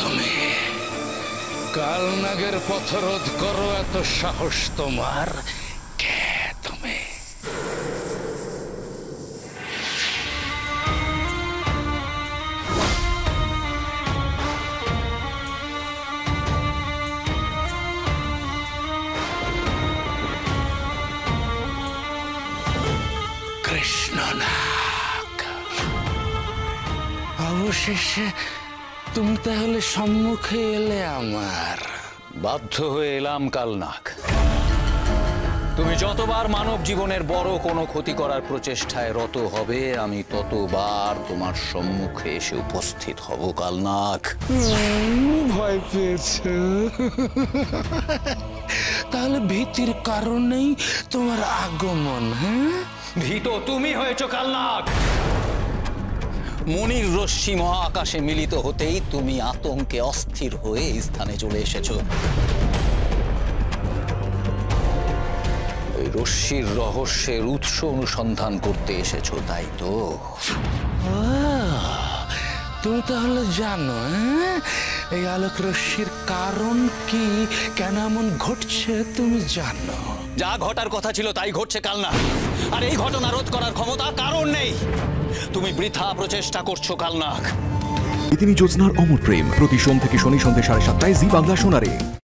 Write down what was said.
তুমি কালনাগের পথরোধ করো, এত সাহস তোমার? কে তুমি? কৃষ্ণনাগ, অবশেষে তুমি তাহলে সম্মুখে এলে আমার। বাধ্য হয়ে এলাম কালনাগ। তুমি যতবার মানব জীবনের বড় কোনো ক্ষতি করার প্রচেষ্টায় রত হবে, আমি ততবার তোমার সম্মুখে এসে উপস্থিত হব কালনাগ। ভয় পেয়েছ? তাহলে ভীতির কারণেই তোমার আগমন? হ্যাঁ, ভীত তুমি হয়েছ কালনাগ। মনির রশ্মি মহাকাশে মিলিত হতেই তুমি আতঙ্কে অস্থির হয়ে এই স্থানে চলে এসেছো। এই রশ্মির রহস্যের উৎস অনুসন্ধান করতে এসেছো, তাই তো? তুমি তাহলে জানো এই আলোক রশ্মির কারণ কি, কেন এমন ঘটছে তুমি জানো? যা ঘটার কথা ছিল তাই ঘটছে কালনাগ, আর এই ঘটনা রোধ করার ক্ষমতা কারণ নেই। তুমি বৃথা প্রচেষ্টা করছো কালনাগ। তিনি জ্যোৎস্নার অমর প্রেম প্রতি সোম থেকে শনি সন্ধ্যে 7:30টায় জি বাংলা সোনারে।